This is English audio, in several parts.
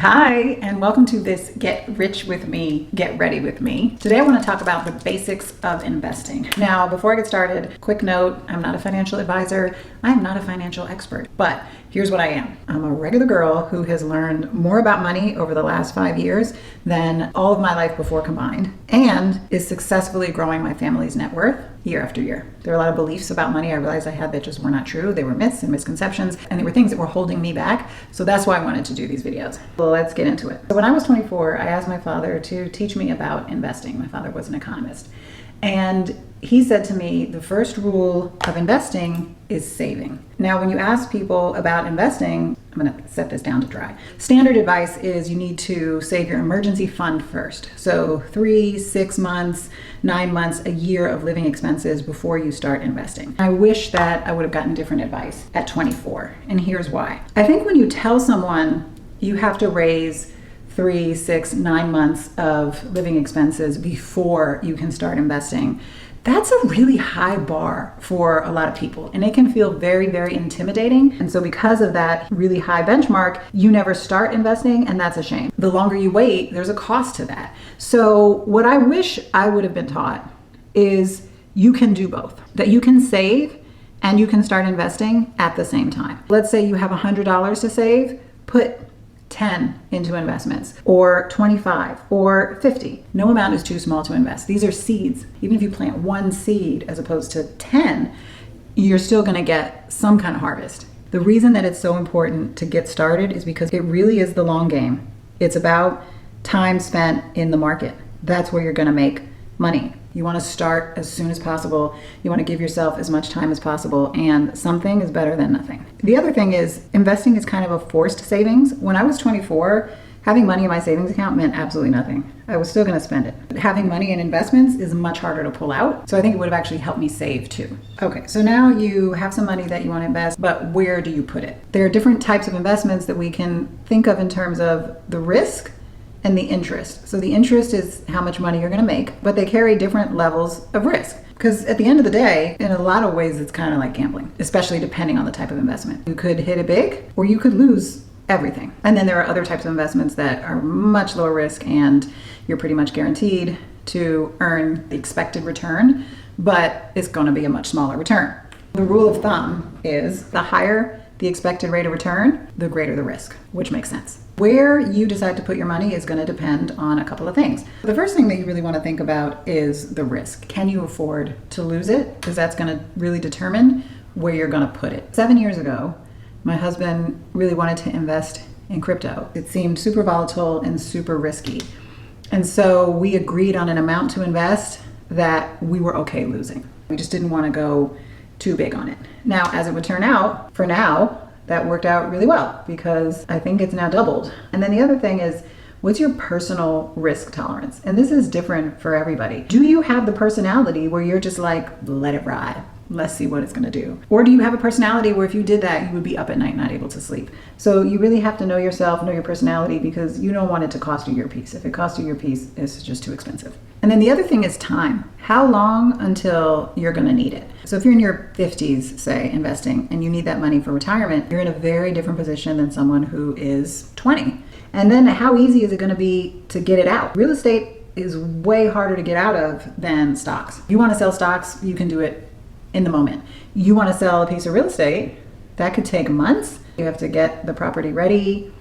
Hi, and welcome to this Get Rich with Me, Get Ready with Me. Today I want to talk about the basics of investing. Now, before I get started, quick note, I'm not a financial advisor. I'm not a financial expert, but here's what I am. I'm a regular girl who has learned more about money over the last 5 years than all of my life before combined, and is successfully growing my family's net worth year after year. There are a lot of beliefs about money I realized I had that just were not true. They were myths and misconceptions, and they were things that were holding me back. So that's why I wanted to do these videos. Well, let's get into it. So when I was 24, I asked my father to teach me about investing. My father was an economist. And he said to me, the first rule of investing is saving. Now, when you ask people about investing, I'm going to set this down to dry. Standard advice is you need to save your emergency fund first. So 3, 6 months, 9 months, a year of living expenses before you start investing. I wish that I would have gotten different advice at 24. And here's why. I think when you tell someone you have to raise 3, 6, 9 months of living expenses before you can start investing, that's a really high bar for a lot of people, and it can feel very, very intimidating. And so because of that really high benchmark, you never start investing, and that's a shame. The longer you wait, there's a cost to that. So what I wish I would have been taught is you can do both, that you can save and you can start investing at the same time. Let's say you have $100 to save, put 10 into investments, or 25 or 50. No amount is too small to invest. These are seeds. Even if you plant 1 seed as opposed to 10, you're still going to get some kind of harvest. The reason that it's so important to get started is because it really is the long game. It's about time spent in the market. That's where you're going to make money. You want to start as soon as possible. You want to give yourself as much time as possible, and something is better than nothing. The other thing is investing is kind of a forced savings. When I was 24, having money in my savings account meant absolutely nothing. I was still going to spend it. Having money in investments is much harder to pull out. So I think it would have actually helped me save too. Okay, so now you have some money that you want to invest, but where do you put it? There are different types of investments that we can think of in terms of the risk and the interest. So the interest is how much money you're going to make, but they carry different levels of risk. Because at the end of the day, in a lot of ways, it's kind of like gambling, especially depending on the type of investment. You could hit it big, or you could lose everything. And then there are other types of investments that are much lower risk, and you're pretty much guaranteed to earn the expected return, but it's going to be a much smaller return. The rule of thumb is the higher the expected rate of return, the greater the risk, which makes sense. Where you decide to put your money is going to depend on a couple of things. The first thing that you really want to think about is the risk. Can you afford to lose it? Because that's going to really determine where you're going to put it. 7 years ago, my husband really wanted to invest in crypto. It seemed super volatile and super risky. And so we agreed on an amount to invest that we were okay losing. We just didn't want to go too big on it. Now, as it would turn out, for now, that worked out really well because I think it's now doubled. And then the other thing is, what's your personal risk tolerance? And this is different for everybody. Do you have the personality where you're just like, let it ride? Let's see what it's going to do. Or do you have a personality where if you did that, you would be up at night not able to sleep? So you really have to know yourself, know your personality, because you don't want it to cost you your peace. If it costs you your peace, it's just too expensive. And then the other thing is time. How long until you're going to need it? So if you're in your 50s, say, investing, and you need that money for retirement, you're in a very different position than someone who is 20. And then how easy is it going to be to get it out? Real estate is way harder to get out of than stocks. If you want to sell stocks, you can do it in the moment. You want to sell a piece of real estate, that could take months. You have to get the property ready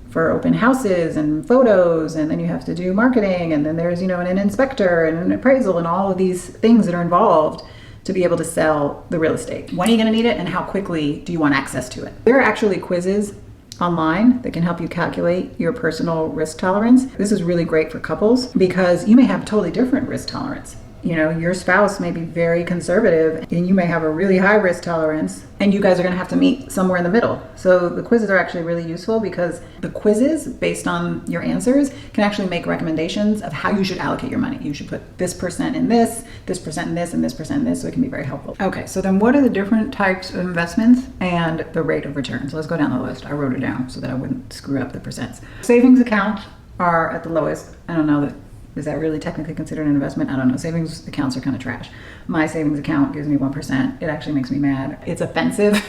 for open houses and photos, and then you have to do marketing, and then there's, an inspector and an appraisal and all of these things that are involved to be able to sell the real estate. When are you going to need it, and how quickly do you want access to it? There are actually quizzes online that can help you calculate your personal risk tolerance. This is really great for couples because you may have totally different risk tolerance. Your spouse may be very conservative and you may have a really high risk tolerance, and you guys are going to have to meet somewhere in the middle. So the quizzes are actually really useful because the quizzes, based on your answers, can actually make recommendations of how you should allocate your money. You should put this percent in this percent in this, and this percent in this, so it can be very helpful. Okay, so then what are the different types of investments and the rate of return? So let's go down the list. I wrote it down so that I wouldn't screw up the percents. Savings accounts are at the lowest. I don't know that. Is that really technically considered an investment? I don't know. Savings accounts are kind of trash. My savings account gives me 1%. It actually makes me mad. It's offensive.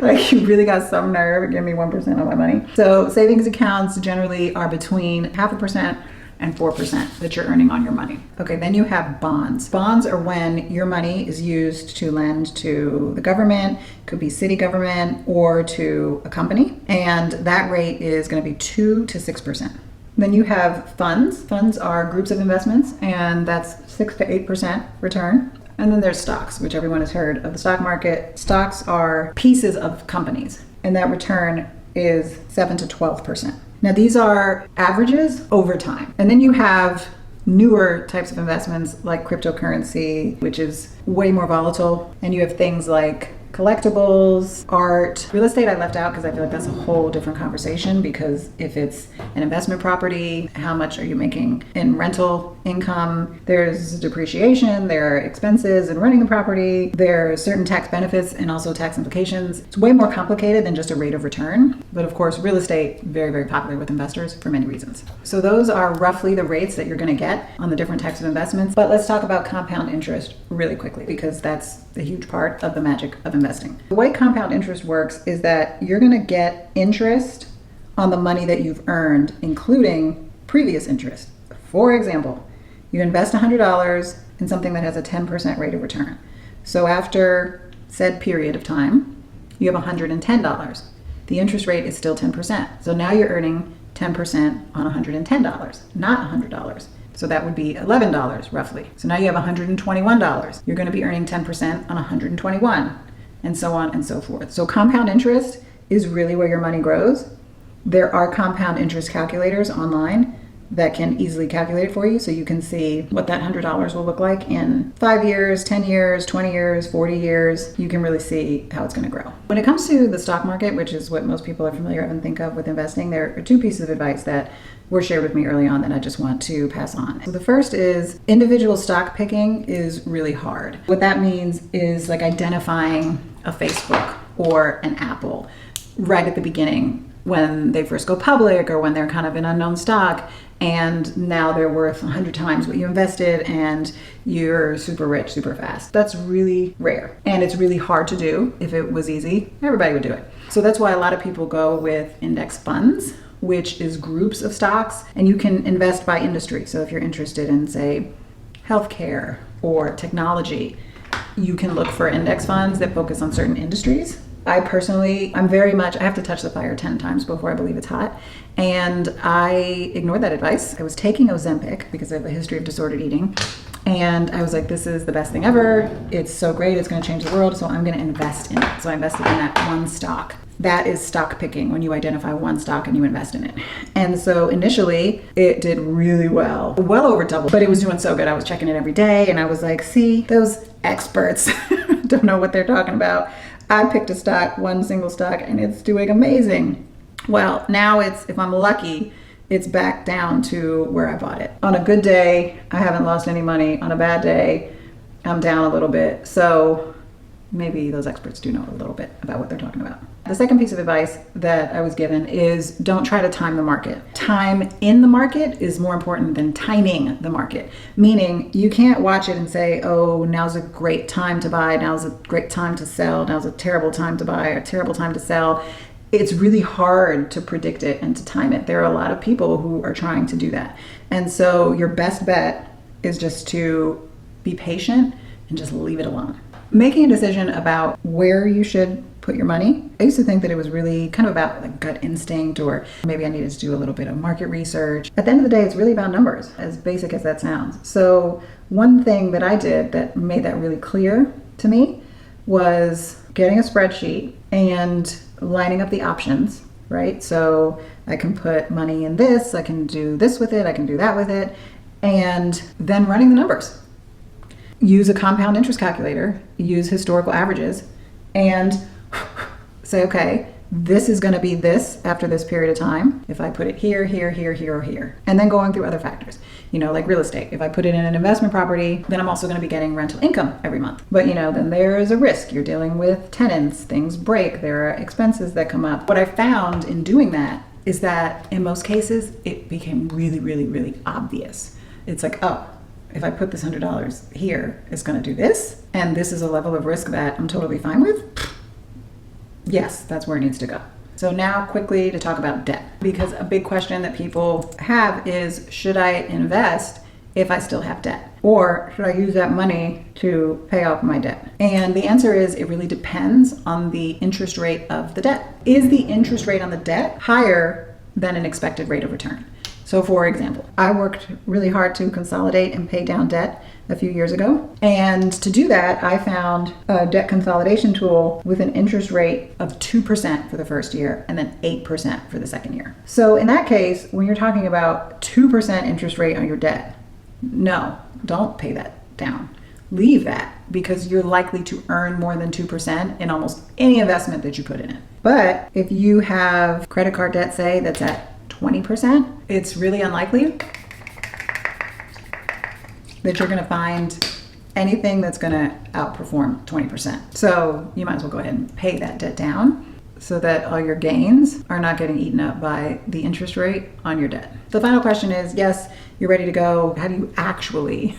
Like, you really got some nerve. Give me 1% of my money. So savings accounts generally are between 0.5% and 4% that you're earning on your money. Okay, then you have bonds. Bonds are when your money is used to lend to the government, could be city government, or to a company. And that rate is going to be 2 to 6%. Then you have funds. Funds are groups of investments, and that's 6 to 8% return. And then there's stocks, which everyone has heard of the stock market. Stocks are pieces of companies, and that return is 7 to 12%. Now, these are averages over time. And then you have newer types of investments like cryptocurrency, which is way more volatile. And you have things like collectibles, art. Real estate I left out because I feel like that's a whole different conversation, because if it's an investment property, how much are you making in rental income? There's depreciation, there are expenses in running the property, there are certain tax benefits and also tax implications. It's way more complicated than just a rate of return. But of course, real estate, very, very popular with investors for many reasons. So those are roughly the rates that you're going to get on the different types of investments. But let's talk about compound interest really quickly, because that's a huge part of the magic of investing. The way compound interest works is that you're going to get interest on the money that you've earned, including previous interest. For example, you invest $100 in something that has a 10% rate of return. So after said period of time, you have $110. The interest rate is still 10%. So now you're earning 10% on $110, not $100. So that would be $11 roughly. So now you have $121. You're going to be earning 10% on 121, and so on and so forth. So compound interest is really where your money grows. There are compound interest calculators online that can easily calculate it for you, so you can see what that $100 will look like in 5 years, 10 years, 20 years, 40 years. You can really see how it's going to grow. When it comes to the stock market, which is what most people are familiar with and think of with investing, there are 2 pieces of advice that were shared with me early on that I just want to pass on. So the first is individual stock picking is really hard. What that means is like identifying a Facebook or an Apple right at the beginning when they first go public, or when they're kind of an unknown stock and now they're worth 100 times what you invested and you're super rich super fast. That's really rare, and it's really hard to do. If it was easy, everybody would do it. So that's why a lot of people go with index funds, which is groups of stocks, and you can invest by industry. So if you're interested in, say, healthcare or technology, you can look for index funds that focus on certain industries. I personally, I have to touch the fire 10 times before I believe it's hot. And I ignored that advice. I was taking Ozempic because I have a history of disordered eating. And I was like, this is the best thing ever. It's so great. It's going to change the world. So I'm going to invest in it. So I invested in that one stock. That is stock picking, when you identify one stock and you invest in it. And so initially it did really well over double, but it was doing so good. I was checking it every day and I was like, see, those experts don't know what they're talking about. I picked a stock, one single stock, and it's doing amazing. Well, now if I'm lucky, it's back down to where I bought it. On a good day, I haven't lost any money. On a bad day, I'm down a little bit. So maybe those experts do know a little bit about what they're talking about. The second piece of advice that I was given is don't try to time the market. Time in the market is more important than timing the market. Meaning you can't watch it and say, oh, now's a great time to buy, now's a great time to sell, now's a terrible time to buy, a terrible time to sell. It's really hard to predict it and to time it. There are a lot of people who are trying to do that. And so your best bet is just to be patient and just leave it alone. Making a decision about where you should put your money. I used to think that it was really kind of about like gut instinct, or maybe I needed to do a little bit of market research. At the end of the day, it's really about numbers, as basic as that sounds. So one thing that I did that made that really clear to me was getting a spreadsheet and lining up the options, right? So I can put money in this, I can do this with it, I can do that with it, and then running the numbers. Use a compound interest calculator, use historical averages, and say, okay, this is going to be this after this period of time if I put it here, here, here, here, or here. And then going through other factors, like real estate. If I put it in an investment property, then I'm also going to be getting rental income every month. But then there is a risk. You're dealing with tenants, things break, there are expenses that come up. What I found in doing that is that in most cases, it became really, really, really obvious. It's like, oh, if I put this $100 here, it's going to do this, and this is a level of risk that I'm totally fine with. Yes, that's where it needs to go. So now quickly to talk about debt, because a big question that people have is, should I invest if I still have debt? Or should I use that money to pay off my debt? And the answer is, it really depends on the interest rate of the debt. Is the interest rate on the debt higher than an expected rate of return? So for example, I worked really hard to consolidate and pay down debt a few years ago. And to do that, I found a debt consolidation tool with an interest rate of 2% for the first year and then 8% for the second year. So in that case, when you're talking about 2% interest rate on your debt, no, don't pay that down. Leave that, because you're likely to earn more than 2% in almost any investment that you put in it. But if you have credit card debt, say, that's at 20%, it's really unlikely that you're going to find anything that's going to outperform 20%. So you might as well go ahead and pay that debt down so that all your gains are not getting eaten up by the interest rate on your debt. The final question is, yes, you're ready to go. How do you actually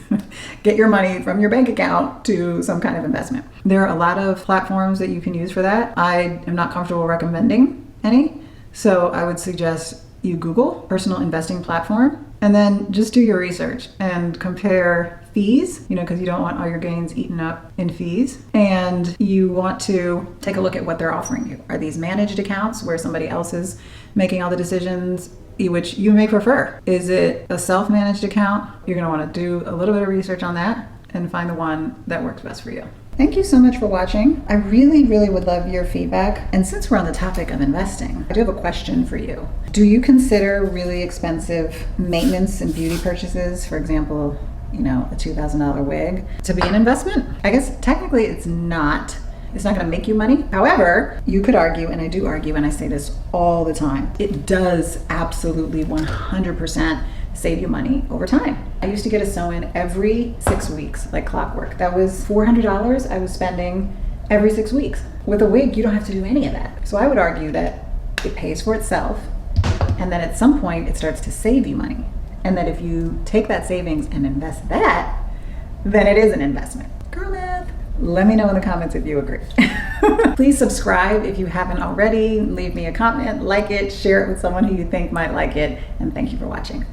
get your money from your bank account to some kind of investment? There are a lot of platforms that you can use for that. I am not comfortable recommending any, so I would suggest you Google personal investing platform and then just do your research and compare fees, because you don't want all your gains eaten up in fees. And you want to take a look at what they're offering you. Are these managed accounts where somebody else is making all the decisions, which you may prefer? Is it a self-managed account? You're going to want to do a little bit of research on that and find the one that works best for you. Thank you so much for watching. I really, really would love your feedback. And since we're on the topic of investing, I do have a question for you. Do you consider really expensive maintenance and beauty purchases, for example, a $2,000 wig, to be an investment? I guess technically it's not. It's not going to make you money. However, you could argue, and I do argue, and I say this all the time, it does absolutely 100% save you money over time. I used to get a sew-in every 6 weeks, like clockwork. That was $400 I was spending every 6 weeks. With a wig, you don't have to do any of that. So I would argue that it pays for itself, and then at some point it starts to save you money. And that if you take that savings and invest that, then it is an investment. Girl math. Let me know in the comments if you agree. Please subscribe if you haven't already. Leave me a comment, like it, share it with someone who you think might like it, and thank you for watching.